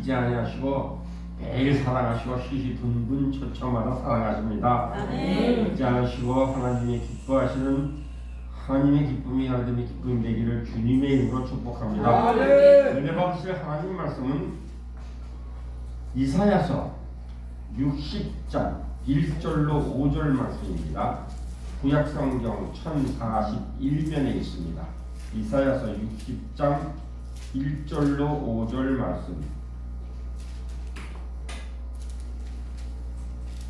잊지 아니하시고 매일 사랑하시고 시시분분 초청마다 사랑하십니다. 잊지 않으시고 하나님이 기뻐하시는 하나님의 기쁨이 하나님의 기쁨이 되기를 주님의 이름으로 축복합니다. 은혜 받으실 하나님 말씀은 이사야서 60장 1절로 5절 말씀입니다. 구약성경 1041면에 있습니다. 이사야서 60장 1절로 5절 말씀.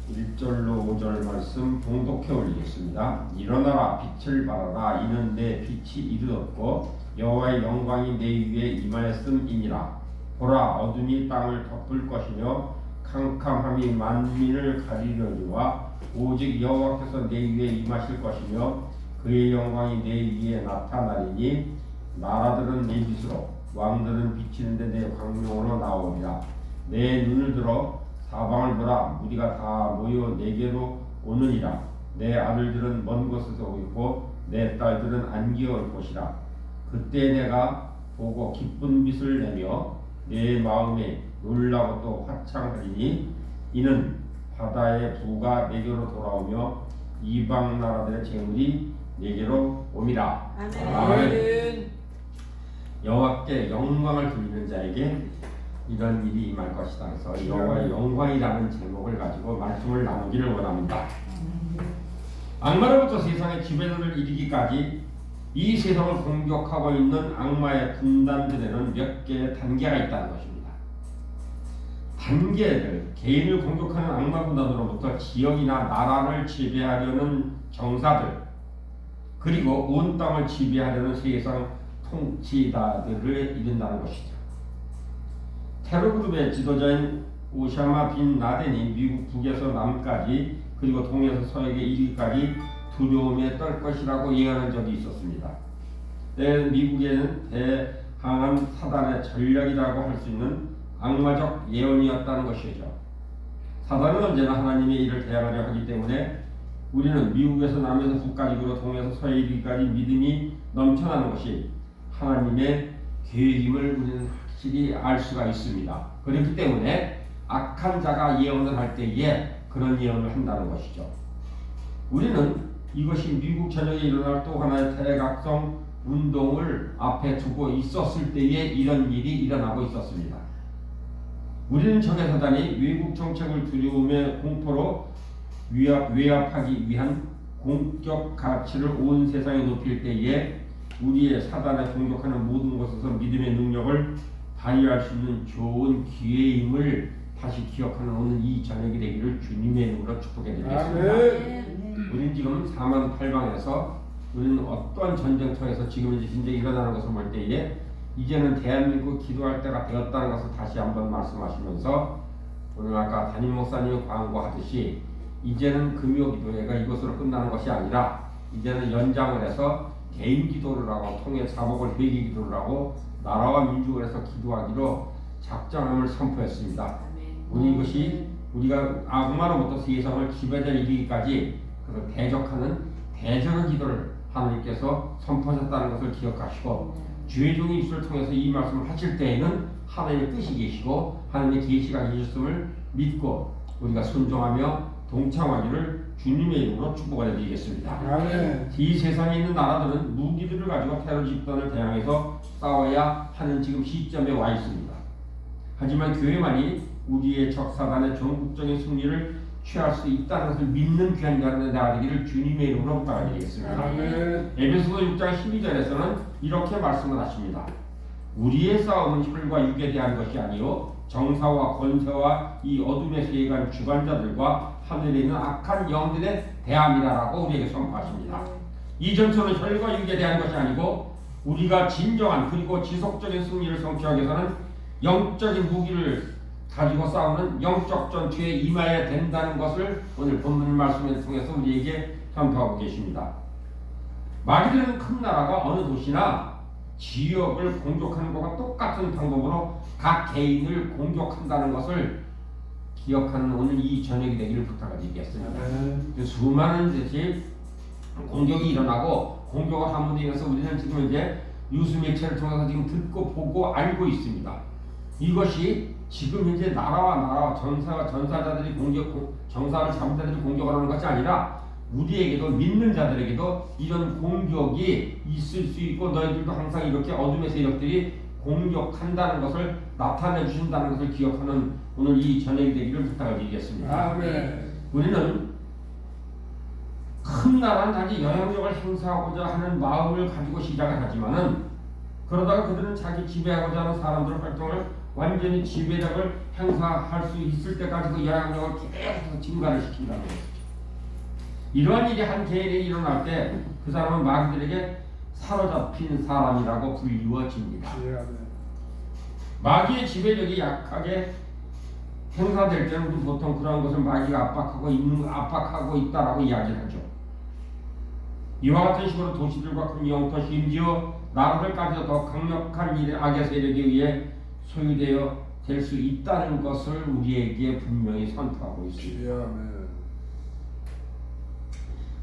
1절로 5절 말씀 봉독해 올리겠습니다. 일어나라 빛을 발하라 이는 내 빛이 이르렀고 여호와의 영광이 내 위에 임하였음이니라. 보라 어둠이 땅을 덮을 것이며 캄캄함이 만민을 가리려니와 오직 여호와께서 내 위에 임하실 것이며 그의 영광이 내 위에 나타나리니 나라들은 내 빛으로 왕들은 비치는데 내 광명으로 나오리라. 내 눈을 들어 사방을 보라 무리가 다 모여 내게로 오느니라. 내 아들들은 먼 곳에서 오고 내 딸들은 안기어 곳이라. 그때 내가 보고 기쁜 빛을 내며 내 마음에 놀라고 또 화창하리니 이는 바다의 부가 내게로 돌아오며 이방 나라들의 재물이 내게로 옴이라. 아멘. 여호와께 영광을 돌리는 자에게 이런 일이 임할 것이다. 그래서 여호와의 영광이라는 제목을 가지고 말씀을 나누기를 원합니다. 악마로부터 세상의 지배를 이기기까지 이 세상을 공격하고 있는 악마의 군단들에는 몇 개의 단계가 있다는 것입니다. 단계들, 개인을 공격하는 악마 군단으로부터 지역이나 나라를 지배하려는 정사들, 그리고 온 땅을 지배하려는 세상 통치자들을 이른다는 것이죠. 테러그룹의 지도자인 오샤마 빈 라덴이 미국 북에서 남까지 그리고 동에서 서에게 이르기까지 두려움에 떨 것이라고 예언한 적이 있었습니다. 미국에는 대항한 사단의 전략이라고 할 수 있는 악마적 예언이었다는 것이죠. 사단은 언제나 하나님의 일을 대항하려 하기 때문에 우리는 미국에서 남에서 북까지 그리고 동에서 서에 이르기까지 믿음이 넘쳐나는 것이 하나님의 계획임을 우리는 확실히 알 수가 있습니다. 그렇기 때문에 악한 자가 예언을 할 때에 그런 예언을 한다는 것이죠. 우리는 이것이 미국 전역에 일어날 또 하나의 대각성 운동을 앞에 두고 있었을 때에 이런 일이 일어나고 있었습니다. 우리는 적의 사단이 외국 정책을 두려움의 공포로 외압하기 위한 공격 가치를 온 세상에 높일 때에 우리의 사단에 공격하는 모든 곳에서 믿음의 능력을 발휘할 수 있는 좋은 기회임을 다시 기억하는 오늘 이 저녁이 되기를 주님의 이름으로 축복해 드리겠습니다. 우리는 지금 사망팔방에서 우리는 어떠한 전쟁터에서 지금 이제 전쟁이 일어나는 것을 볼 때에 이제는 대한민국 기도할 때가 되었다는 것을 다시 한번 말씀하시면서 오늘 아까 담임 목사님이 광고하듯이 이제는 금요 기도회가 이것으로 끝나는 것이 아니라 이제는 연장을 해서 개인 기도를 하고 통해 자복을 회개 기도를 하고 나라와 민족을 해서 기도하기로 작정함을 선포했습니다. 우리 이것이 우리가 악마로부터 세상을 지배자 이기기까지 그래서 대적하는 대적의 기도를 하나님께서 선포하셨다는 것을 기억하시고 주의 종의 입술을 통해서 이 말씀을 하실 때에는 하나님의 뜻이 계시고 하나님의 계시가 계셨음을 믿고 우리가 순종하며 동참하기를 주님의 이름으로 축복을 해드리겠습니다. 이 세상에 있는 나라들은 무기들을 가지고 테러 집단을 대항해서 싸워야 하는 지금 시점에 와 있습니다. 하지만 교회만이 우리의 적사단의 전국적인 승리를 취할 수 있다는 것을 믿는 귀한 자들의 나가 되기를 주님의 이름으로 부탁드리겠습니다. 에베소서 6장 12절에서는 이렇게 말씀을 하십니다. 우리의 싸움은 혈과 육에 대한 것이 아니요 정사와 권세와 이 어둠의 세계관 주관자들과 하늘에 있는 악한 영들의 대함이라고 우리에게 선포하십니다. 이 전투는 혈과 육에 대한 것이 아니고 우리가 진정한 그리고 지속적인 승리를 성취하기 위해서는 영적인 무기를 가지고 싸우는 영적 전투에 임해야 된다는 것을 오늘 본문 말씀을 통해서 우리에게 선포하고 계십니다. 마귀들은 큰 나라가 어느 도시나 지역을 공격하는 것과 똑같은 방법으로 각 개인을 공격한다는 것을 기억하는 오늘 이 저녁이 되기를 부탁드리겠습니다. 수많은 듯이 공격이 일어나고 공격을 함으로 인해서 우리는 지금 이제 뉴스 매체를 통해서 지금 듣고 보고 알고 있습니다. 이것이 지금 현재 나라와 전사자들이 정사를 잡은 자들이 공격을 하는 것이 아니라 우리에게도 믿는 자들에게도 이런 공격이 있을 수 있고 너희들도 항상 이렇게 어둠의 세력들이 공격한다는 것을 나타내 주신다는 것을 기억하는 오늘 이 저녁이 되기를 부탁을 드리겠습니다. 아멘. 우리는 큰 나라는 단지 영향력을 행사하고자 하는 마음을 가지고 시작을 하지만은 그러다가 그들은 자기 지배하고자 하는 사람들의 활동을 완전히 지배력을 행사할 수 있을 때까지도 영향력을 계속 증가를 시킨다는 것이죠. 이러한 일이 한 개인에게 일어날 때 그 사람은 마귀들에게 사로잡힌 사람이라고 불리워집니다. 마귀의 지배력이 약하게 행사될 때는 우리 보통 그런 것을 마귀가 압박하고 있다라고 이야기를 하죠. 이와 같은 식으로 도시들과 큰 영토 심지어 나라들까지도 더 강력한 일의 악의 세력에 의해 소유되어 될 수 있다는 것을 우리에게 분명히 선포하고 있습니다.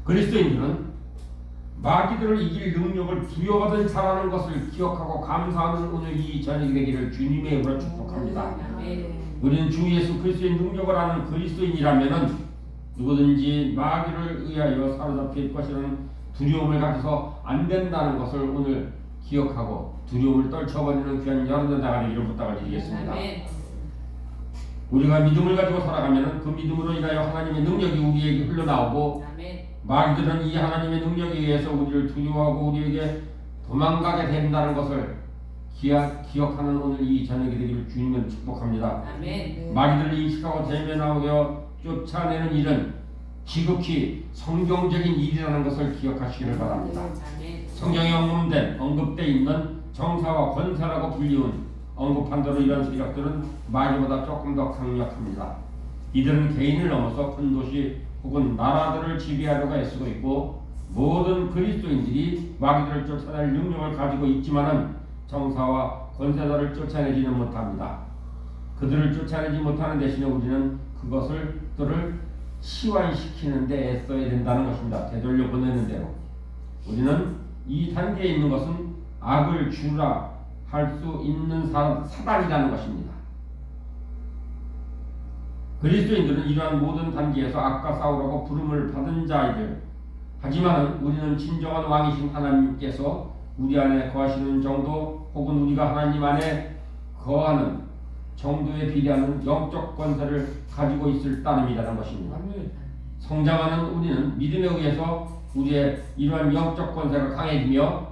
그리스도인들은 마귀들을 이길 능력을 부여받은 자라는 것을 기억하고 감사하는 오늘 이 저녁이 되기를 주님의 이름으로 축복합니다. 우리는 주 예수 그리스도의 능력을 아는 그리스도인이라면은 누구든지 마귀를 의하여 사로잡힐 것이라는 두려움을 가져서 안 된다는 것을 오늘 기억하고 두려움을 떨쳐버리는 귀한 여러분들 나가기를 부탁을 드리겠습니다. 우리가 믿음을 가지고 살아가면 그 믿음으로 인하여 하나님의 능력이 우리에게 흘러나오고 마귀들은 이 하나님의 능력에 의해서 우리를 두려워하고 우리에게 도망가게 된다는 것을 기억하는 오늘 이 저녁이 되기를 주님을 축복합니다. 마귀들을 인식하고 대면하여 쫓아내는 일은 지극히 성경적인 일이라는 것을 기억하시기를 바랍니다. 성경에 언급되어 있는 정사와 권사라고 불리운 언급한 대로 이런 세력들은 마귀보다 조금 더 강력합니다. 이들은 개인을 넘어서 큰 도시 혹은 나라들을 지배하려고 애쓰고 있고 모든 그리스도인들이 마귀들을 쫓아낼 능력을 가지고 있지만은 정사와 권세자를 쫓아내지는 못합니다. 그들을 쫓아내지 못하는 대신에 우리는 그들을 시완시키는 데 애써야 된다는 것입니다. 되돌려 보내는 대로. 우리는 이 단계에 있는 것은 악을 주라 할 수 있는 사단이라는 것입니다. 그리스도인들은 이러한 모든 단계에서 악과 싸우라고 부름을 받은 자이들. 하지만 우리는 진정한 왕이신 하나님께서 우리 안에 거하시는 정도 혹은 우리가 하나님 안에 거하는 정도에 비례하는 영적 권세를 가지고 있을 따름이라는 것입니다. 성장하는 우리는 믿음에 의해서 우리의 이러한 영적 권세가 강해지며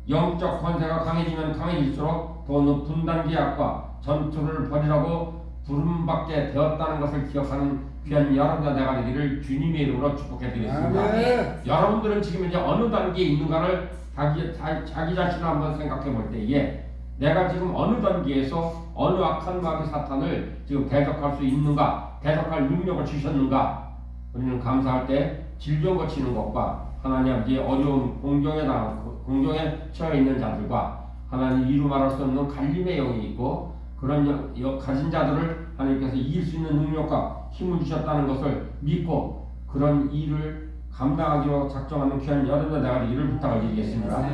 영적 권세가 강해지면 강해질수록 더 높은 단계의 악과 전투를 벌이라고 부름받게 되었다는 것을 기억하는 귀한 여러분과 내가 되기를 주님의 이름으로 축복해드리겠습니다. 여러분들은 지금 이제 어느 단계에 있는가를 자기 자신을 한번 생각해 볼 때에 내가 지금 어느 단계에서 어느 악한 마귀 사탄을 지금 대적할 수 있는가, 대적할 능력을 주셨는가. 우리는 감사할 때 질병 거치는 것과 하나님 아버지의 어려운 공경에 처해 있는 자들과 하나님 이루 말할 수 없는 갈림의 영이 있고 그런 가진 자들을 하나님께서 이길 수 있는 능력과 힘을 주셨다는 것을 믿고 그런 일을 감당하기로 작정하는 귀한 여러분과 내가 되기를 부탁을 드리겠습니다.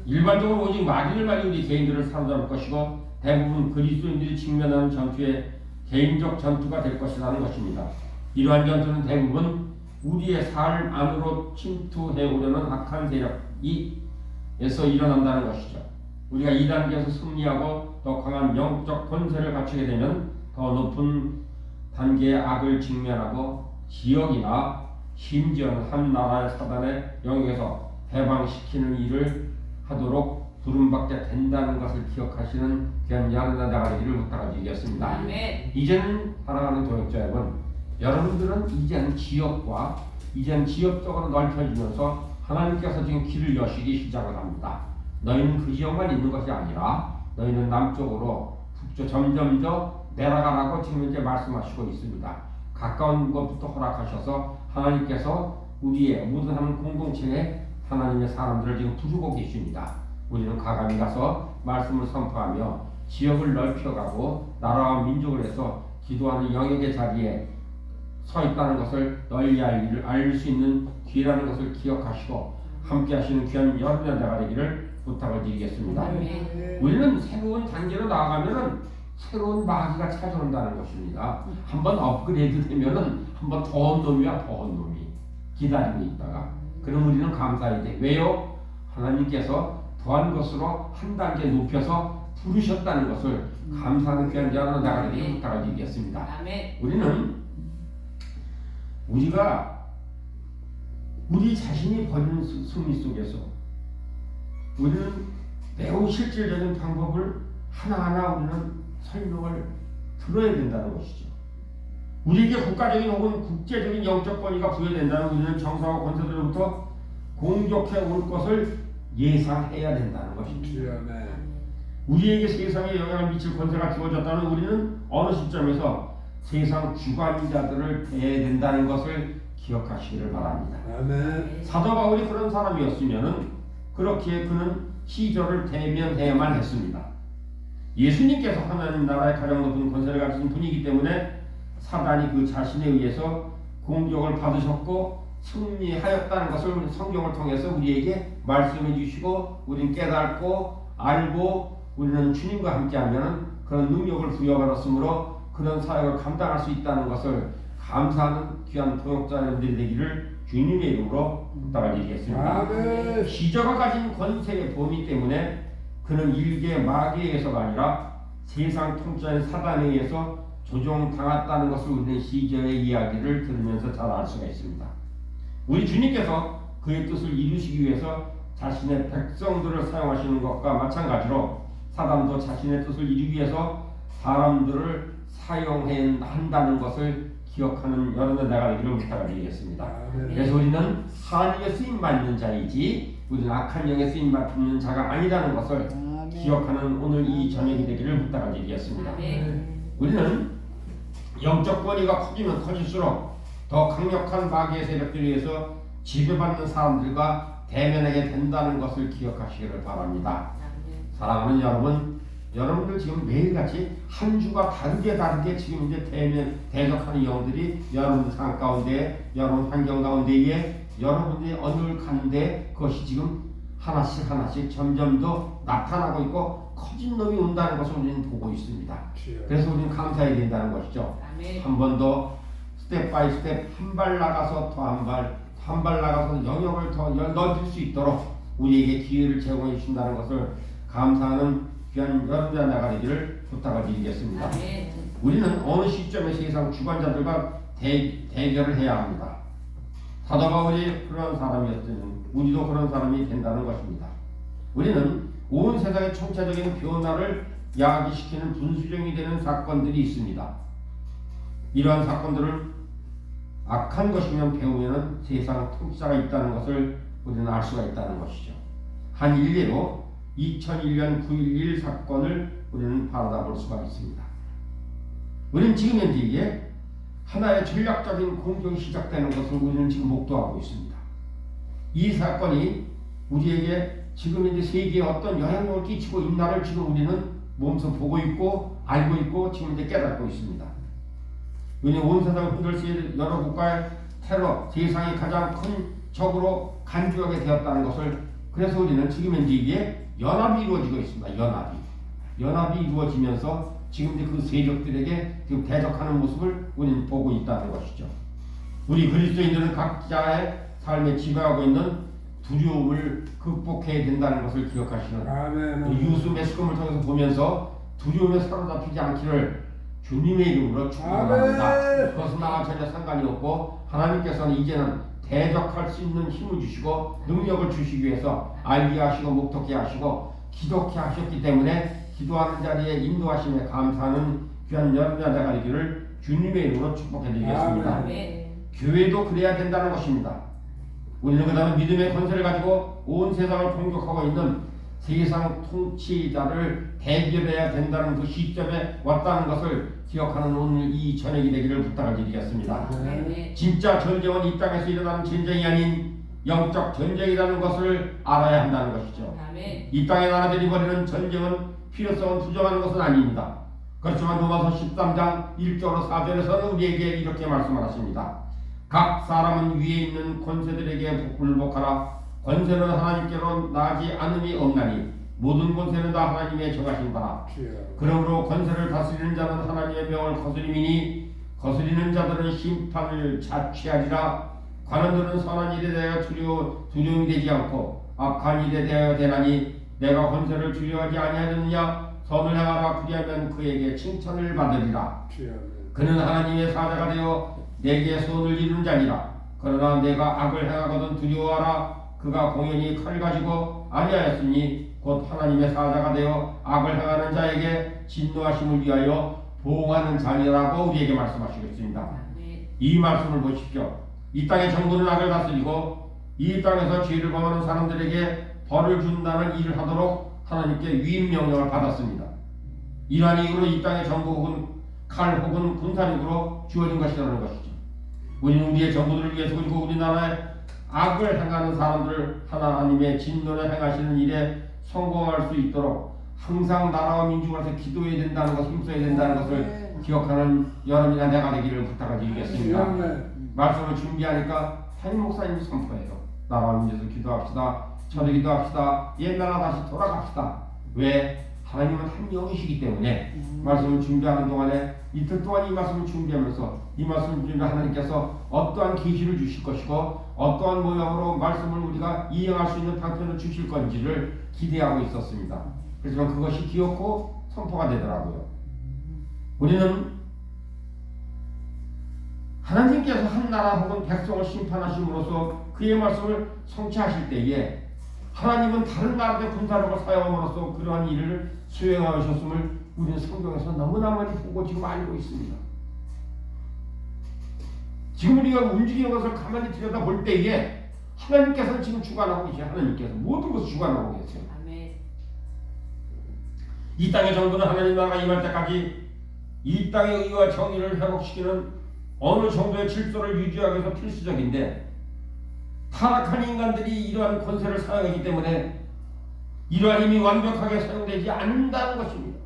일반적으로 오직 마귀를 가지고 우리 개인들을 사로잡을 것이고 대부분 그리스도인들이 직면하는 전투의 개인적 전투가 될 것이라는 것입니다. 이러한 전투는 대부분 우리의 삶 안으로 침투해 오려는 악한 세력에서 일어난다는 것이죠. 우리가 이 단계에서 승리하고 더 강한 영적 권세를 갖추게 되면 더 높은 단계의 악을 직면하고 지역이나 심지어는 한 나라의 사단의 영역에서 해방시키는 일을 하도록 부름받게 된다는 것을 기억하시는 귀한 여러분과 나가 되기를 부탁드리겠습니다. 이제는 사랑하는 동역자 여러분, 여러분들은 이제는 지역적으로 넓혀지면서 하나님께서 지금 길을 여시기 시작을 합니다. 너희는 그 지역만 있는 것이 아니라 너희는 남쪽으로 북쪽 점점 더 내려가라고 지금 이제 말씀하시고 있습니다. 가까운 곳부터 허락하셔서 하나님께서 우리의 모든 한 공동체에 하나님의 사람들을 지금 부르고 계십니다. 우리는 과감히 가서 말씀을 선포하며 지역을 넓혀가고 나라와 민족을 해서 기도하는 영역의 자리에 서 있다는 것을 널리 알 수 있는 기회라는 것을 기억하시고 함께 하시는 귀한 여러분의 나가 되기를 부탁을 드리겠습니다. 우리는 새로운 단계로 나아가면은 새로운 마귀가 찾아온다는 것입니다. 한번 업그레이드 되면은 한번 더한 놈이야 더한 놈이 기다리고 있다가 그럼 우리는 감사해야 돼. 왜요? 하나님께서 더한 것으로 한 단계 높여서 부르셨다는 것을 감사하는 귀한 자로 나가게 부탁을 드리겠습니다. 우리는 우리가 우리 자신이 버리는 승리 속에서 우리는 매우 실질적인 방법을 하나하나 우리는 설명을 들어야 된다는 것이죠. 우리에게 국가적인 혹은 국제적인 영적 권위가 부여된다는 우리는 정사와 권세들로부터 공격해 올 것을 예상해야 된다는 것입니다. 우리에게 세상에 영향을 미칠 권세가 주어졌다는 우리는 어느 시점에서 세상 주관자들을 대해야 된다는 것을 기억하시기를 바랍니다. 아멘. 사도 바울이 그런 사람이었으면은 그렇게 그는 시절을 대면해야만 했습니다. 예수님께서 하나님 나라의 가장 높은 권세를 가지신 분이기 때문에 사단이 그 자신에 의해서 공격을 받으셨고 승리하였다는 것을 성경을 통해서 우리에게 말씀해 주시고 우리는 깨닫고 알고 우리는 주님과 함께하면 그런 능력을 부여받았으므로 그런 사역을 감당할 수 있다는 것을 감사하는 귀한 동역자 여러분들이 되기를 주님의 이름으로 부탁을 드리겠습니다. 시저가 가진 권세의 범위 때문에 그는 일개 마귀에 의해서가 아니라 세상 통치자인 사단에 의해서 조종당했다는 것을 우리는 시저의 이야기를 들으면서 잘 알 수가 있습니다. 우리 주님께서 그의 뜻을 이루시기 위해서 자신의 백성들을 사용하시는 것과 마찬가지로 사단도 자신의 뜻을 이루기 위해서 사람들을 사용해야 한다는 것을 기억하는 여러분의 나가 되기를 부탁드리겠습니다. 그래서 우리는 하나님의 쓰임받는 자이지 우리는 악한 영의 쓰임받는 자가 아니라는 것을 기억하는 오늘 이 저녁이 되기를 부탁드리겠습니다. 우리는 영적 권위가 커지면 커질수록 더 강력한 마귀의 세력들에 의해서 지배받는 사람들과 대면하게 된다는 것을 기억하시기를 바랍니다. 사랑하는 여러분, 여러분들 지금 매일같이 한 주가 다르게 지금 이제 대적하는 영들이 여러분 삶 가운데, 여러분 환경 가운데에 여러분들이 어느 가는데 그것이 지금 하나씩 점점 더 나타나고 있고 커진 놈이 온다는 것을 우리는 보고 있습니다. 그래서 우리는 감사해야 된다는 것이죠. 한 번 더 스텝 바이 스텝 한 발 나가서 더 한 발 나가서 영역을 더 넓힐 수 있도록 우리에게 기회를 제공해 주신다는 것을 감사하는 귀한 여러분들 나가기를 부탁을 드리겠습니다. 우리는 어느 시점에 세상 주관자들과 대결을 해야 합니다. 사도 바울이 그런 사람이었으면 우리도 그런 사람이 된다는 것입니다. 우리는 온 세상의 총체적인 변화를 야기시키는 분수령이 되는 사건들이 있습니다. 이러한 사건들을 악한 것이면 배우면 세상 통치자가 있다는 것을 우리는 알 수가 있다는 것이죠. 한 일례로 2001년 9.11 사건을 우리는 바라다 볼 수가 있습니다. 우리는 지금 현재 이게 하나의 전략적인 공격이 시작되는 것을 우리는 지금 목도하고 있습니다. 이 사건이 우리에게 지금 이제 세계에 어떤 영향력을 끼치고 있나를 지금 우리는 몸소 보고 있고 알고 있고 지금 이제 깨닫고 있습니다. 왜냐하면 온 세상을 흔들수 여러 국가의 테러, 세상이 가장 큰 적으로 간주하게 되었다는 것을 그래서 우리는 지금 현재 이게 연합이 이루어지고 있습니다. 연합이 이루어지면서 지금 이제 그 세력들에게 지금 대적하는 모습을 우리는 보고 있다는 것이죠. 우리 그리스도인들은 각자의 삶에 지배하고 있는 두려움을 극복해야 된다는 것을 기억하시는 유수 매스컴을 통해서 보면서 두려움에 사로잡히지 않기를 주님의 이름으로 축복합니다. 그것은 나와 전혀 상관이 없고 하나님께서는 이제는 대적할 수 있는 힘을 주시고 능력을 주시기 위해서 알게 하시고 목독게 하시고 기독케 하셨기 때문에 기도하는 자리에 인도하심에 감사하는 귀한 여러분의 자가 되기를 주님의 이름으로 축복해 드리겠습니다. 교회도 그래야 된다는 것입니다. 우리는 그 다음에 믿음의 권세를 가지고 온 세상을 공격하고 있는 세상 통치자를 대결해야 된다는 그 시점에 왔다는 것을 기억하는 오늘 이 저녁이 되기를 부탁을 드리겠습니다. 진짜 전쟁은 이 땅에서 일어나는 전쟁이 아닌 영적 전쟁이라는 것을 알아야 한다는 것이죠. 이 땅의 나라들이 벌이는 전쟁은 필요성은 부정하는 것은 아닙니다. 그렇지만 로마서 13장 1절로 4절에서는 우리에게 이렇게 말씀하십니다. 각 사람은 위에 있는 권세들에게 굴복하라. 권세는 하나님께로 나지 않음이 없나니 모든 권세는 다 하나님의 정하신 바라. 그러므로 권세를 다스리는 자는 하나님의 명을 거스림이니 거스리는 자들은 심판을 자취하리라. 관원들은 선한 일에 대하여 두려움이 되지 않고 악한 일에 대하여 되나니 내가 권세를 두려워하지 아니하느냐. 선을 행하라. 그리하면 그에게 칭찬을 받으리라. 그는 하나님의 사자가 되어 내게 손을 이루는 자니라. 그러나 내가 악을 행하거든 두려워하라. 그가 공연히 칼 가지고 아니하였으니 곧 하나님의 사자가 되어 악을 행하는 자에게 진노하심을 위하여 보응하는 자니라고 우리에게 말씀하시겠습니다. 이 말씀을 보십시오. 이 땅의 정부는 악을 다스리고 이 땅에서 죄를 범하는 사람들에게 벌을 준다는 일을 하도록 하나님께 위임 명령을 받았습니다. 이러한 이유로 이 땅의 정부 혹은 칼 혹은 군사력으로 주어진 것이라는 것이죠. 우리는 우리의 정부들을 위해서 그리고 우리나라에 악을 행하는 사람들을 하나님의 진노를 행하시는 일에 성공할 수 있도록 항상 나라와 민족을 위해서 기도해야 된다는 것, 힘써야 된다는 것을 기억하는 여러분이나 내가 되기를 부탁을 드리겠습니다. 말씀을 준비하니까 담임 목사님이 선포해요. 나라와 민족을 기도합시다. 저도 기도합시다. 옛날로 다시 돌아갑시다. 왜? 하나님은 한 영이시기 때문에 말씀을 준비하는 동안에 이틀 동안 이 말씀을 준비하면서 이 말씀을 준비하면 하나님께서 어떠한 계시를 주실 것이고 어떠한 모양으로 말씀을 우리가 이행할 수 있는 방편을 주실 건지를 기대하고 있었습니다. 그렇지만 그것이 기어코 선포가 되더라고요. 우리는 하나님께서 한 나라 혹은 백성을 심판하심으로써 그의 말씀을 성취하실 때에 하나님은 다른 나라의 군사력을 사용함으로써 그러한 일을 수행하셨음을 우리는 성경에서 너무나 많이 보고 지금 알고 있습니다. 지금 우리가 움직이는 것을 가만히 들여다볼 때에 하나님께서는 지금 주관하고 계세요. 하나님께서 모든 것을 주관하고 계세요. 아멘. 이 땅의 정부는 하나님 나라가 임할 때까지 이 땅의 의와 정의를 회복시키는 어느 정도의 질서를 유지하기 위해서 필수적인데 타락한 인간들이 이러한 권세를 사용하기 때문에 이러한 힘이 완벽하게 사용되지 않는다는 것입니다.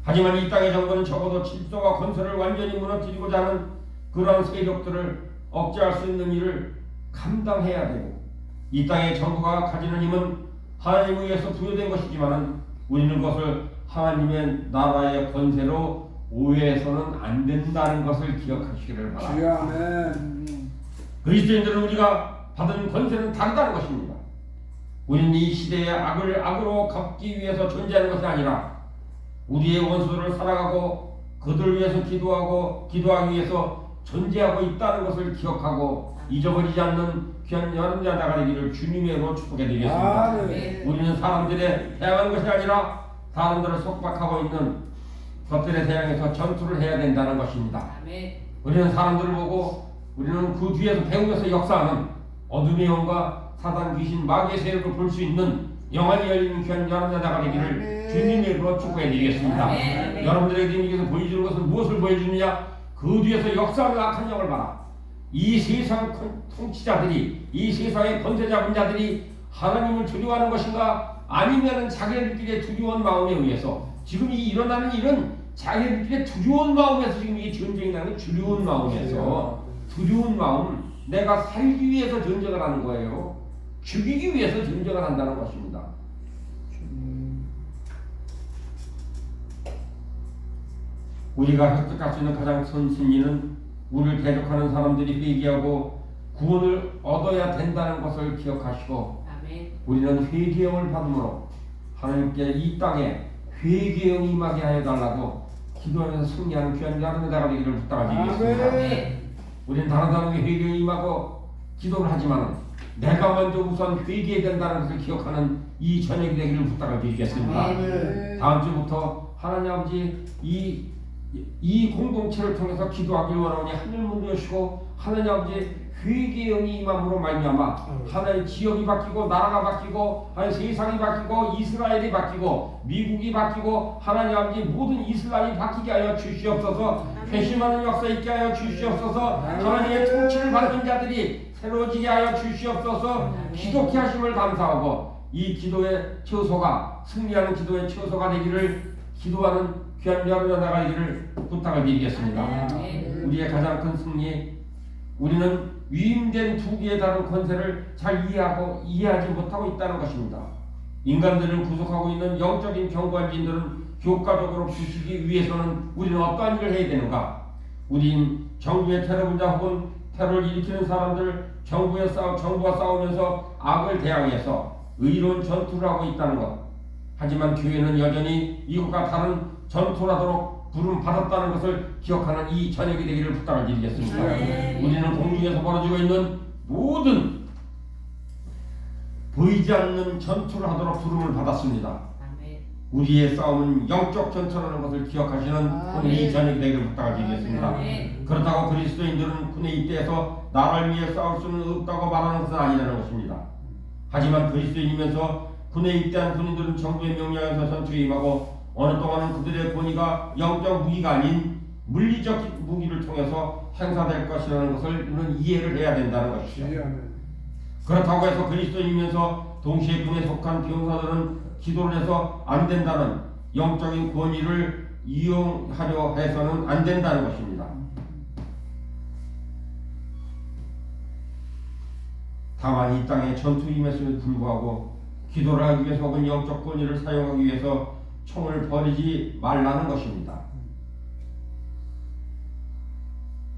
하지만 이 땅의 정부는 적어도 질서와 권세를 완전히 무너뜨리고자 하는 그러한 세력들을 억제할 수 있는 일을 감당해야 되고 이 땅의 정부가 가지는 힘은 하나님에 의해서 부여된 것이지만 우리는 그것을 하나님의 나라의 권세로 오해해서는 안 된다는 것을 기억하시기를 바랍니다. 그리스도인들은 우리가 받은 권세는 다르다는 것입니다. 우리는 이 시대의 악을 악으로 갚기 위해서 존재하는 것이 아니라 우리의 원수들을 사랑하고 그들을 위해서 기도하기 위해서 존재하고 있다는 것을 기억하고 잊어버리지 않는 귀한 여러분 자가 되기를 주님의 이름으로 축복해 드리겠습니다. 우리는 사람들에 대항하는 것이 아니라 사람들을 속박하고 있는 것들에 대항해서 전투를 해야 된다는 것입니다. 우리는 사람들을 보고 우리는 그 뒤에서 배우면서 역사하는 어둠의 영과 사단, 귀신, 마귀의 세력을 볼 수 있는 영안이 열리는 귀한 여러분 자가 되기를 주님의 이름으로 축복해 드리겠습니다. 여러분들에게 주님께서 보여주는 것은 무엇을 보여주느냐? 그 뒤에서 역사하는 악한 영을 봐라. 이 세상 통치자들이, 이 세상의 권세 잡은 자들이 하나님을 두려워하는 것인가? 아니면 자기들끼리의 두려운 마음에 의해서 지금 이 일어나는 일은 자기들끼리의 두려운 마음에서 지금 이게 전쟁이 나는 두려운 마음에서 두려운 마음, 내가 살기 위해서 전쟁을 하는 거예요. 죽이기 위해서 전쟁을 한다는 것입니다. 우리가 획득할 수 있는 가장 큰 승리는 우리를 대적하는 사람들이 회개하고 구원을 얻어야 된다는 것을 기억하시고 아멘. 우리는 회개의 영을 받음으로 하나님께 이 땅에 회개의 영이 임하게 하여 달라고 기도하면서 승리하는 귀한 여러분의 나가 되기를 부탁드리겠습니다. 우리는 다른 사람에게 회개에 임하고 기도를 하지만 내가 먼저 우선 회개해야 된다는 것을 기억하는 이 저녁이 되기를 부탁을 드리겠습니다. 다음 주부터 하나님 아버지 이 공동체를 통해서 기도하길 원하오니 하늘 문을 여시고 하나님 아버지 회개의 영이 임함으로 말미암아 하나님 지역이 바뀌고 나라가 바뀌고 하나님 세상이 바뀌고 이스라엘이 바뀌고 미국이 바뀌고 하나님 아버지 모든 이슬람이 바뀌게 하여 주시옵소서. 회심하는 역사 있게 하여 주시옵소서. 하나님의 통치를 받은 자들이 새로워지게 하여 주시옵소서. 기독케 하심을 감사하고 이 기도의 처소가 승리하는 기도의 처소가 되기를 기도하는 귀한 여러분 나가기를 부탁을 드리겠습니다. 우리의 가장 큰 승리, 우리는 위임된 두 개의 다른 권세를 잘 이해하지 못하고 있다는 것입니다. 인간들을 구속하고 있는 영적인 경관진들은 효과적으로 부수기 위해서는 우리는 어떠한 일을 해야 되는가? 우린 정부의 테러 분자 혹은 테러를 일으키는 사람들, 정부와 싸우면서 악을 대항해서 의로운 전투를 하고 있다는 것. 하지만 교회는 여전히 이것과 다른 전투를 하도록 부름 받았다는 것을 기억하는 이 저녁이 되기를 부탁을 드리겠습니다. 우리는 공중에서 벌어지고 있는 모든 보이지 않는 전투를 하도록 부름을 받았습니다. 우리의 싸움은 영적 전투라는 것을 기억하시는 오늘 이 저녁이 되기를 부탁을 드리겠습니다. 그렇다고 그리스도인들은 군에 입대해서 나라를 위해 싸울 수는 없다고 말하는 것은 아니라는 것입니다. 하지만 그리스도인이면서 군에 입대한 군인들은 정부의 명령에서 전투에 임하고 어느 동안은 그들의 권위가 영적 무기가 아닌 물리적 무기를 통해서 행사될 것이라는 것을 우리는 이해를 해야 된다는 것이죠. 그렇다고 해서 그리스도인이면서 동시에 군에 속한 병사들은 기도를 해서 안 된다는 영적인 권위를 이용하려 해서는 안 된다는 것입니다. 다만 이 땅에 전투에 임했음에도 불구하고 기도를 하기 위해서 혹은 영적 권위를 사용하기 위해서 총을 버리지 말라는 것입니다.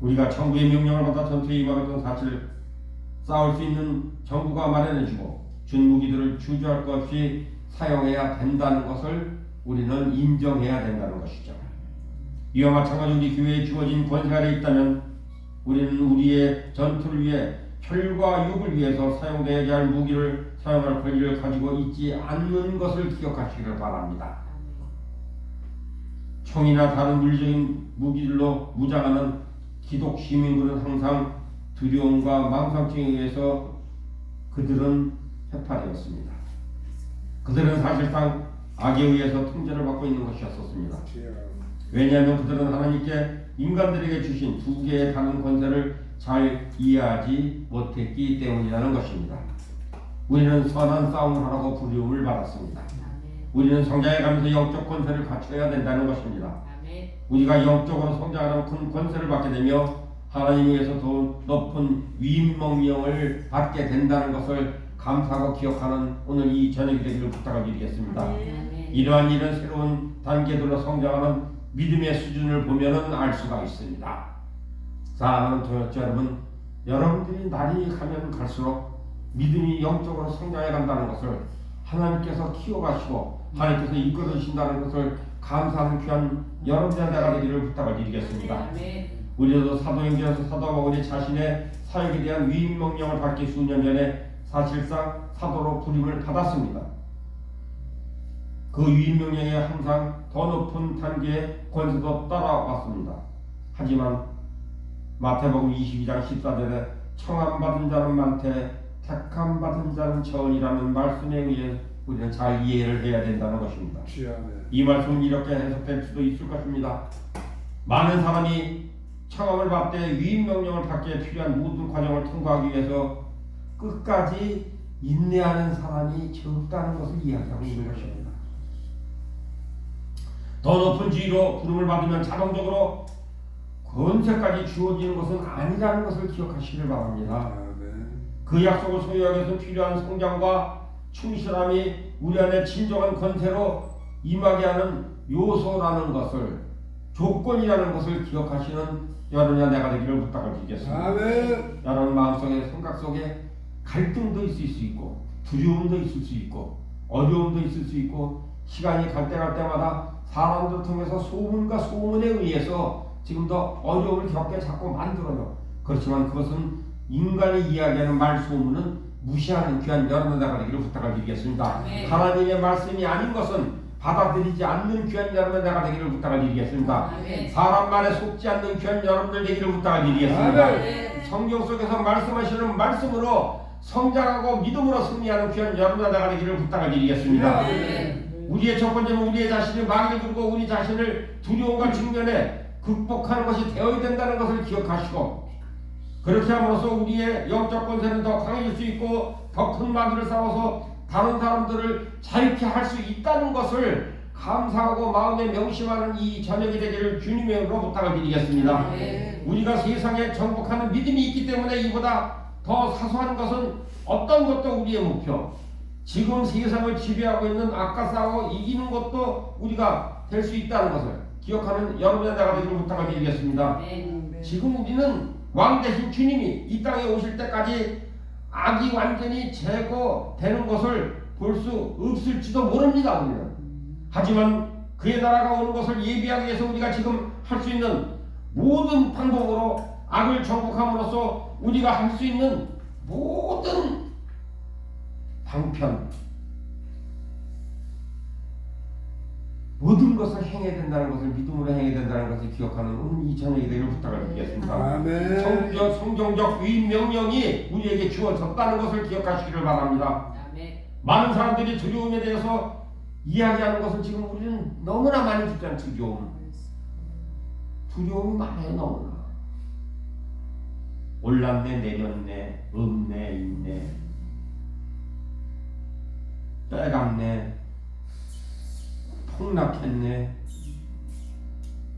우리가 정부의 명령을 받아 전투에 임하던 사실을 싸울 수 있는 정부가 마련해주고 준 무기들을 주저할 것 없이 사용해야 된다는 것을 우리는 인정해야 된다는 것이죠. 이와 마찬가지로 우리 교회에 주어진 권세 아래 있다면 우리는 우리의 전투를 위해 혈과 육을 위해서 사용되어야 할 무기를 사용할 권리를 가지고 있지 않는 것을 기억하시기를 바랍니다. 총이나 다른 물리적인 무기들로 무장하는 기독 시민군은 항상 두려움과 망상증에 의해서 그들은 해파되었습니다. 그들은 사실상 악에 의해서 통제를 받고 있는 것이었습니다. 왜냐하면 그들은 하나님께 인간들에게 주신 두 개의 다른 권세를 잘 이해하지 못했기 때문이라는 것입니다. 우리는 선한 싸움을 하라고 부름을 받았습니다. 우리는 성장해 가면서 영적 권세를 갖춰야 된다는 것입니다. 우리가 영적으로 성장하는 큰 권세를 받게 되며 하나님에 의해서 더 높은 위임 명령을 받게 된다는 것을 감사하고 기억하는 오늘 이 저녁이 되기를 부탁을 드리겠습니다. 이러한 일은 새로운 단계들로 성장하는 믿음의 수준을 보면은 알 수가 있습니다. 사랑하는 동역자 여러분, 여러분들이 날이 가면 갈수록 믿음이 영적으로 성장해 간다는 것을 하나님께서 키워가시고 하나님께서 이끌어 주신다는 것을 감사하는 귀한 여러분의 내가 되기를 부탁을 드리겠습니다. 우리도 사도행전에서 사도 바울이 자신의 사역에 대한 위임 명령을 받기 수년 전에 사실상 사도로 부름을 받았습니다. 그 위임 명령에 항상 더 높은 단계의 권세도 따라왔습니다. 하지만 마태복음 22장 14절에 청함받은 자는 많되 택함받은 자는 적으니라는 말씀에 의해 우리는 잘 이해를 해야 된다는 것입니다. 이 말씀은 이렇게 해석될 수도 있을 것입니다. 많은 사람이 청함을 받되 위임 명령을 받기에 필요한 모든 과정을 통과하기 위해서 끝까지 인내하는 사람이 적다는 것을 이야기하고 있는 것입니다. 더 높은 지위로 부름을 받으면 자동적으로 권세까지 주어지는 것은 아니라는 것을 기억하시길 바랍니다. 그 약속을 소유하기 위해서 필요한 성장과 충실함이 우리 안에 진정한 권세로 임하게 하는 요소라는 것을, 조건이라는 것을 기억하시는 여러분과 내가 되기를 부탁을 드리겠습니다. 여러분 마음속에 생각 속에 갈등도 있을 수 있고 두려움도 있을 수 있고 어려움도 있을 수 있고 시간이 갈 때마다 사람들 통해서 소문과 소문에 의해서 지금도 어려움을 겪게 자꾸 만들어요. 그렇지만 그것은 인간이 이야기하는 말 소문은 무시하는 귀한 여러분 내가 되기를 부탁을 드리겠습니다. 하나님의 말씀이 아닌 것은 받아들이지 않는 귀한 여러분 내가 되기를 부탁을 드리겠습니다. 사람 말에 속지 않는 귀한 여러분들 되기를 부탁을 드리겠습니다. 성경 속에서 말씀하시는 말씀으로 성장하고 믿음으로 승리하는 귀한 여러분 내가 되기를 부탁을 드리겠습니다. 우리의 첫 번째는 우리의 자신이 마귀를 두고 우리 자신을 두려움과 직면에 극복하는 것이 되어야 된다는 것을 기억하시고, 그렇게 함으로써 우리의 영적 권세는 더 강해질 수 있고 더 큰 마귀를 싸워서 다른 사람들을 자유케 할 수 있다는 것을 감사하고 마음에 명심하는 이 저녁이 되기를 주님으로 부탁을 드리겠습니다. 우리가 세상에 정복하는 믿음이 있기 때문에 이보다 더 사소한 것은 어떤 것도 우리의 목표, 지금 세상을 지배하고 있는 악과 싸워 이기는 것도 우리가 될 수 있다는 것을 기억하는 여러분의 나가 되기를 부탁을 드리겠습니다. 네. 지금 우리는 왕 대신 주님이 이 땅에 오실 때까지 악이 완전히 제거되는 것을 볼 수 없을지도 모릅니다. 우리는. 하지만 그의 나라가 오는 것을 예비하기 위해서 우리가 지금 할 수 있는 모든 방법으로 악을 정복함으로써 우리가 할 수 있는 모든 방편, 모든 것을 행해야 된다는 것을 믿음으로 행해야 된다는 것을 기억하는 오늘 이 저녁이 되기를 부탁을 드리겠습니다. 아멘. 성경적 위명령이 우리에게 주어졌다는 것을 기억하시기를 바랍니다. 아멘. 많은 사람들이 두려움에 대해서 이야기하는 것은 지금 우리는 너무나 많이 듣잖아요. 두려움이 많아요. 너무나. 올랐네, 내렸네, 없네, 있네, 빼갔네, 폭락했네,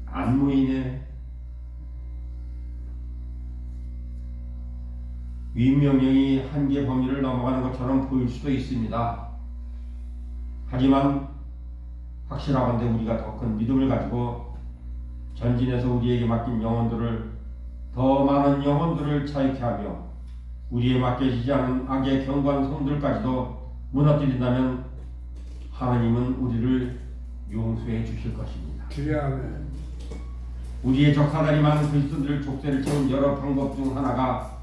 안 모이네. 위명령이 한계 범위를 넘어가는 것처럼 보일 수도 있습니다. 하지만 확실하건대 우리가 더 큰 믿음을 가지고 전진해서 우리에게 맡긴 영혼들을 더 많은 영혼들을 자유케 하며 우리에 맡겨지지 않은 악의 경관 성들까지도 무너뜨린다면 하나님은 우리를 용서해 주실 것입니다. 아멘. 우리의 적사단이 많은 그리스도들을 족쇄를 채운 여러 방법 중 하나가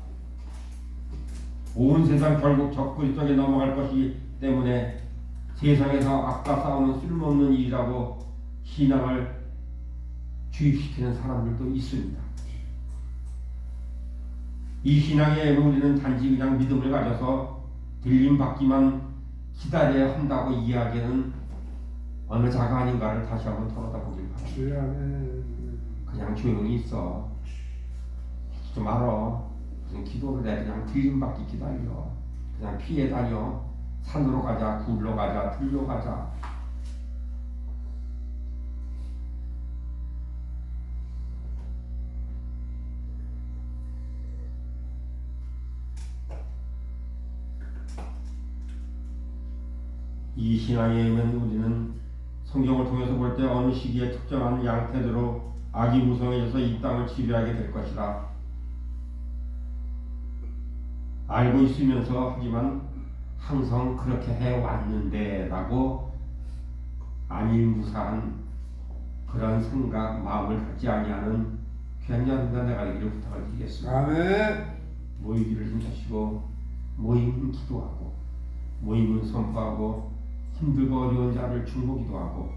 온 세상 결국 적그리스도에 넘어갈 것이기 때문에 세상에서 악과 싸우는 쓸모없는 일이라고 신앙을 주입시키는 사람들도 있습니다. 이 신앙에 우리는 단지 그냥 믿음을 가져서 들림받기만 기다려야 한다고 이야기하는 어느 자가 아닌가를 다시 한번 털어다 보길 바랍니다. 그냥 조용히 있어. 하지도 말어. 무슨 기도를 해. 그냥 들림받기 기다려. 그냥 피해 다녀. 산으로 가자, 굴로 가자, 들로 가자. 이 신앙에 의하면 우리는 성경을 통해서 볼 때 어느 시기에 특정한 양태대로 악이 무성해져서 이 땅을 지배하게 될 것이라 알고 있으면서 하지만 항상 그렇게 해왔는데 라고 안일무사한 그런 생각, 마음을 갖지 아니하는 귀한 여러분과 내가 되기를 부탁을 드리겠습니다. 아멘. 모이기를 힘쓰시고 모임은 기도하고 모임은 선포하고 힘들고 어려운 자를 중보기도 하고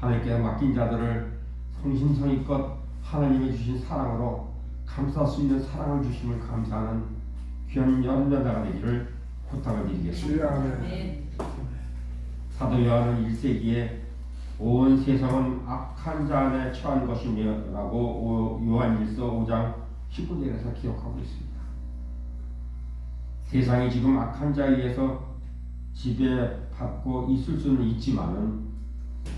하나님께 맡긴 자들을 성심성의껏 하나님이 주신 사랑으로 감쌀 수 있는 사랑을 주심을 감사하는 귀한 여러분과 되기를 부탁을 드리겠습니다. 아멘. 사도 요한은 1세기에 온 세상은 악한 자 안에 처한 것이며 라고 요한일서 5장 19절에서 기록하고 있습니다. 세상이 지금 악한 자에 의해서 지배받고 있을 수는 있지만은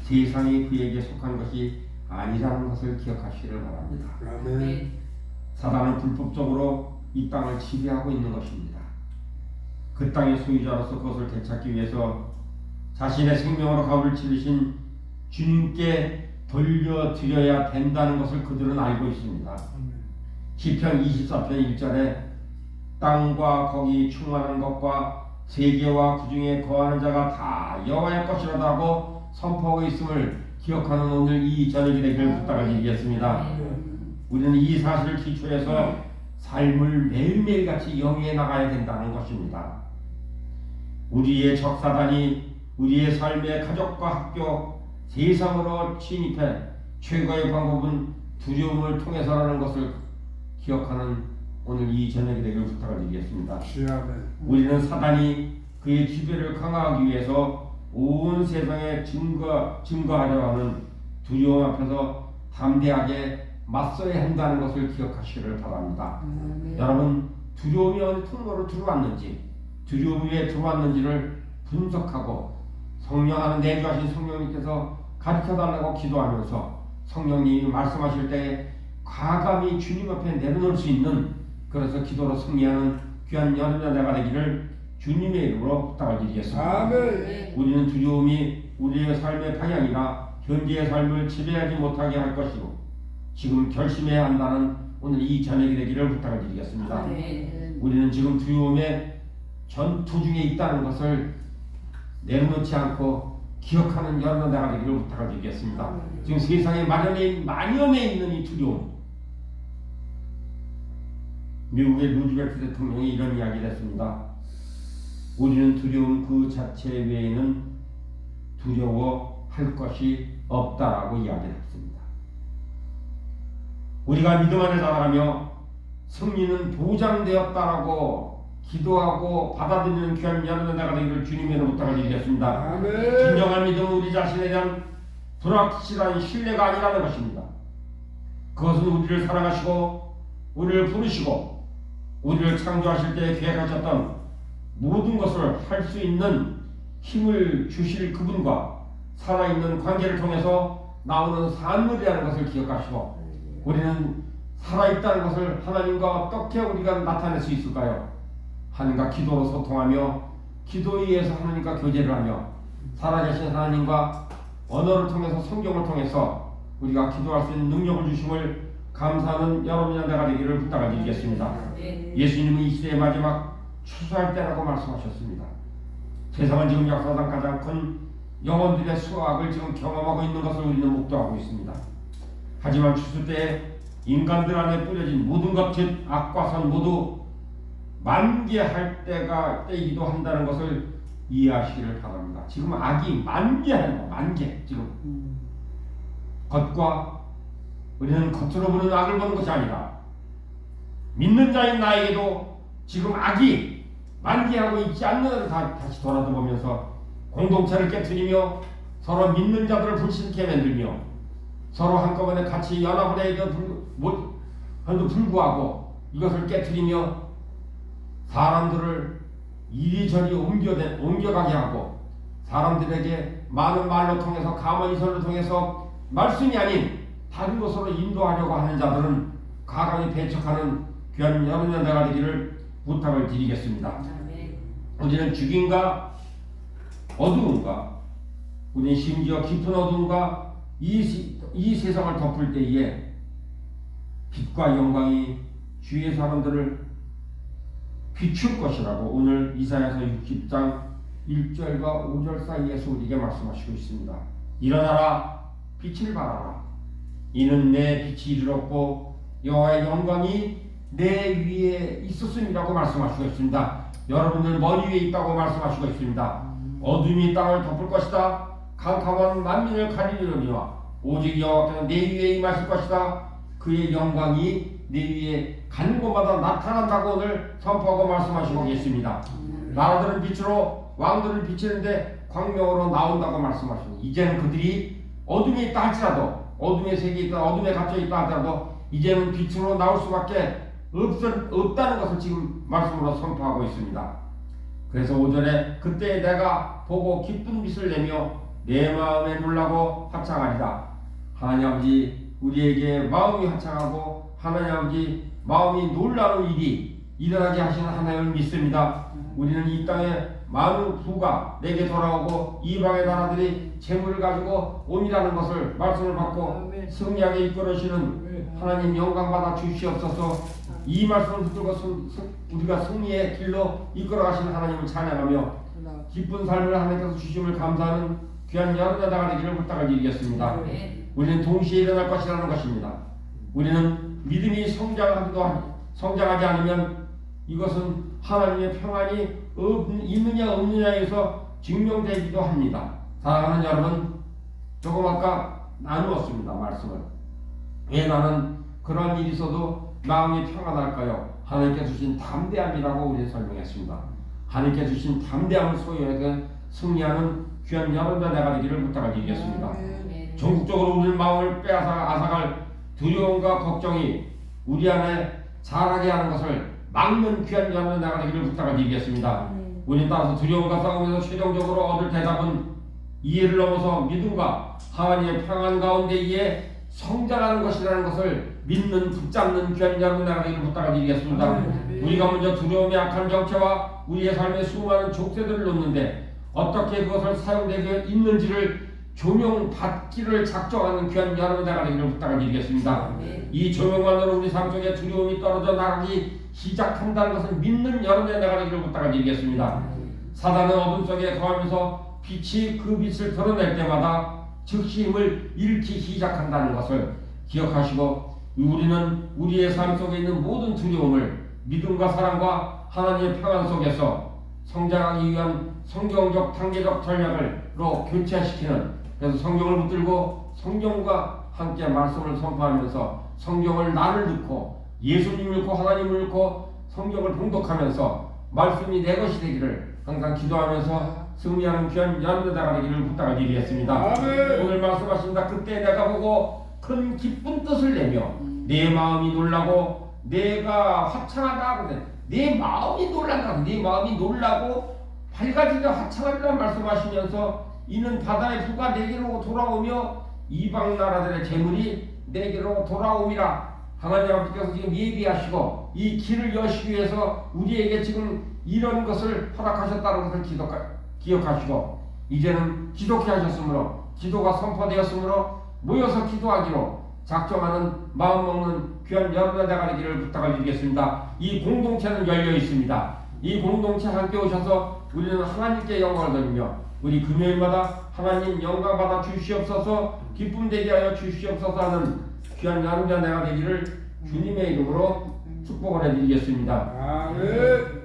세상이 그에게 속한 것이 아니라는 것을 기억하시기를 바랍니다. 아멘. 사단은 불법적으로 이 땅을 지배하고 있는 것입니다. 그 땅의 소유자로서 그것을 되찾기 위해서 자신의 생명으로 값을 치르신 주님께 돌려드려야 된다는 것을 그들은 알고 있습니다. 시편 24편 1절에 땅과 거기 충만한 것과 세계와 그 중에 거하는 자가 다 여호와의 것이라고 선포하고 있음을 기억하는 오늘 이 저녁이 되기를 부탁을 드리겠습니다. 우리는 이 사실을 기초해서 삶을 매일매일 같이 영위해 나가야 된다는 것입니다. 우리의 적사단이 우리의 삶의 가족과 학교, 세상으로 침입해 최고의 방법은 두려움을 통해서라는 것을 기억하는 오늘 이 저녁이 되기를 부탁을 드리겠습니다. 우리는 사단이 그의 지배를 강화하기 위해서 온 세상에 증거하려 하는 두려움 앞에서 담대하게 맞서야 한다는 것을 기억하시기를 바랍니다. 여러분, 두려움이 어느 통로로 들어왔는지, 두려움이 왜 들어왔는지를 분석하고 성령 안에 내주하신 성령님께서 가르쳐달라고 기도하면서 성령님이 말씀하실 때 과감히 주님 앞에 내려놓을 수 있는, 그래서 기도로 승리하는 귀한 여러분의 내가 되기를 주님의 이름으로 부탁을 드리겠습니다. 아멘. 우리는 두려움이 우리의 삶의 방향이나 현재의 삶을 지배하지 못하게 할 것이고 지금 결심해야 한다는 오늘 이 저녁이 되기를 부탁을 드리겠습니다. 아멘. 우리는 지금 두려움의 전투 중에 있다는 것을 내려놓지 않고 기억하는 여러분 나가 되기를 부탁을 드리겠습니다. 지금 세상에 만연해 있는 이 두려움. 미국의 루즈벨트 대통령이 이런 이야기를 했습니다. 우리는 두려움 그 자체 외에는 두려워할 것이 없다라고 이야기를 했습니다. 우리가 믿음 안에 자라가며 승리는 보장되었다라고 기도하고 받아들이는 귀한 여러분 나가 되기를 주님의 부탁을 드리겠습니다. 아멘. 진정한 믿음은 우리 자신에 대한 불확실한 신뢰가 아니라는 것입니다. 그것은 우리를 사랑하시고 우리를 부르시고 우리를 창조하실 때 계획하셨던 모든 것을 할 수 있는 힘을 주실 그분과 살아있는 관계를 통해서 나오는 산물이라는 것을 기억하시고 우리는 살아있다는 것을 하나님과 어떻게 우리가 나타낼 수 있을까요? 하나님과 기도로 소통하며 기도에 의해서 하나님과 교제를 하며 살아계신 하나님과 언어를 통해서 성경을 통해서 우리가 기도할 수 있는 능력을 주심을 감사하는 여러분의 내가 되기를 부탁을 드리겠습니다. 예수님은 이 시대의 마지막 추수할 때라고 말씀하셨습니다. 세상은 지금 역사상 가장 큰 영혼들의 수확을 지금 경험하고 있는 것을 우리는 목도하고 있습니다. 하지만 추수 때 인간들 안에 뿌려진 모든 것, 즉 악과 선 모두 만개할 때이기도 한다는 것을 이해하시기를 바랍니다. 지금 악이 만개하는 거, 만개 지금 겉과 우리는 겉으로 보는 악을 보는 것이 아니라 믿는 자인 나에게도 지금 악이 만개하고 있지 않는 것을 다시 돌아보면서 공동체를 깨트리며 서로 믿는 자들을 불신케 만들며 서로 한꺼번에 같이 연합을 해도 불구하고 이것을 깨트리며 사람들을 이리저리 옮겨가게 하고 사람들에게 많은 말로 통해서 가만히서를 통해서 말씀이 아닌 다른 곳으로 인도하려고 하는 자들은 가강히 배척하는 귀한 여러분의 내가 되기를 부탁을 드리겠습니다. 우리는 죽임과 어두움과 우리는 심지어 깊은 어두움과 이 세상을 덮을 때에 빛과 영광이 주의 사람들을 비출 것이라고 오늘 이사야서 60장 1절과 5절 사이에서 우리에게 말씀하시고 있습니다. 일어나라 빛을 발하라 이는 내 빛이 이르렀고 여호와의 영광이 내 위에 있었음이라고 말씀하시고 있습니다. 여러분들 머리 위에 있다고 말씀하시고 있습니다. 어둠이 땅을 덮을 것이다. 캄캄한 만민을 가리려니와 오직 여호와께서 내 위에 임하실 것이다. 그의 영광이 내 위에 가는 곳마다 나타난다고 오늘 선포하고 말씀하시고 계십니다. 나라들은 빛으로 왕들을 비치는데 광명으로 나온다고 말씀하시고 이제는 그들이 어둠에 있다 할지라도 어둠의 세계에 있다 어둠에 갇혀 있다 하더라도 이제는 빛으로 나올 수밖에 없다는 것을 지금 말씀으로 선포하고 있습니다. 그래서 오전에 그때 내가 보고 기쁜 빛을 내며 내 마음에 놀라고 합창하리라. 하나님 아버지 우리에게 마음이 합창하고 하나님 아버지 마음이 놀라는 일이 일어나게 하시는 하나님을 믿습니다. 우리는 이 땅에 많은 부가 내게 돌아오고 이방의 나라들이 재물을 가지고 옴이라는 것을 말씀을 받고 승리하게 이끌어주시는 하나님 영광받아 주시옵소서. 이 말씀을 붙들고 우리가 승리의 길로 이끌어가시는 하나님을 찬양하며 기쁜 삶을 하나님께서 주심을 감사하는 귀한 여러분의 되기를 부탁을 드리겠습니다. 우리는 동시에 일어날 것이라는 것입니다. 우리는 믿음이 성장하지 않으면 이것은 하나님의 평안이 있느냐 없느냐에서 증명되기도 합니다. 사랑하는 여러분, 조금 아까 나누었습니다. 말씀을. 왜 나는 그런 일이 있어도 마음이 평안할까요? 하나님께 주신 담대함이라고 우리 설명했습니다. 하나님께 주신 담대함을 소유해서 승리하는 귀한 여러분들 내가 되기를 부탁을 드리겠습니다. 전국적으로 우리 마음을 앗아갈 두려움과 걱정이 우리 안에 자라게 하는 것을 막는 귀한 여러분 내가 되기를 부탁을 드리겠습니다. 우리는 따라서 두려움과 싸움에서 최종적으로 얻을 대답은 이해를 넘어서 믿음과 하나님의 평안 가운데에 성장하는 것이라는 것을 믿는 붙잡는 귀한 여러분 나가기를 부탁을 드리겠습니다. 우리가 먼저 두려움의 악한 정체와 우리의 삶의 수많은 족쇄들을 놓는데 어떻게 그것을 사용되게 있는지를 조명받기를 작정하는 귀한 여러분 나가기를 부탁을 드리겠습니다. 이 조명만으로 우리 삶 속에 두려움이 떨어져 나가기 시작한다는 것을 믿는 여러분의 나가기를 부탁을 드리겠습니다. 사단은 어둠 속에 거하면서 빛이 그 빛을 드러낼 때마다 즉시 힘을 잃기 시작한다는 것을 기억하시고 우리는 우리의 삶 속에 있는 모든 두려움을 믿음과 사랑과 하나님의 평안 속에서 성장하기 위한 성경적 단계적 전략으로 교체시키는, 그래서 성경을 붙들고 성경과 함께 말씀을 선포하면서 성경을 나를 넣고 예수님을 넣고 하나님을 넣고 성경을 봉독하면서 말씀이 내 것이 되기를 항상 기도하면서 승리하는 귀한 여러분들 나가기를 부탁을 드리겠습니다. 아멘. 오늘 말씀하십니다. 그때 내가 보고 큰 기쁜 뜻을 내며 내 마음이 놀라고 내가 화창하다 그러네. 내 마음이 놀란다. 내 마음이 놀라고 밝아지며 화창하리라 말씀하시면서 이는 바다의 부가 내게로 돌아오며 이방 나라들의 재물이 내게로 돌아오미라. 하나님 아버지께서 지금 예비하시고 이 길을 여시기 위해서 우리에게 지금 이런 것을 허락하셨다는 것을 기억하시고 이제는 기독해 하셨으므로 기도가 선포되었으므로 모여서 기도하기로 작정하는 마음 먹는 귀한 여러분의 나가기를 부탁을 드리겠습니다. 이 공동체는 열려 있습니다. 이 공동체 함께 오셔서 우리는 하나님께 영광을 돌리며 우리 금요일마다 하나님 영광 받아 주시옵소서, 기쁨 되게 하여 주시옵소서 하는 귀한 여러분의 내가 되기를 주님의 이름으로 축복을 해드리겠습니다. 아멘.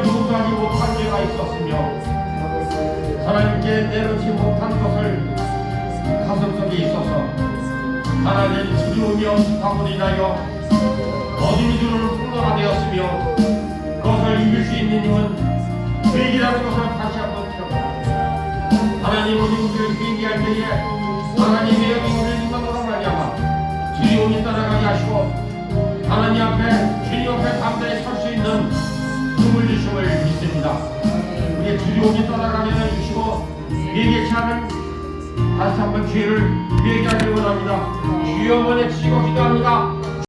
용서하지 못한 죄가 있었으며 하나님께 내놓지 못한 것을 가슴속에 있어서 하나님 두려움이 없음으로 인하여 어둠이 주는 통로가 되었으며 그것을 이길 수 있는 힘은 회개라는 것을 다시 한번 기억합니다. 하나님 우리를 회개할 때에 하나님의 영이 우리를 인도로 말미암아 두려움이 떠나가게 하시고 하나님 앞에 주님 앞에 담대히 설 수 있는 힘을 주심을 믿습니다. 우리의 두려움이 떠나가게 해주시고 회개치 않은 다시 한번 죄를 회개하기를 원합니다. 주여 원해 주시고 기도합니다.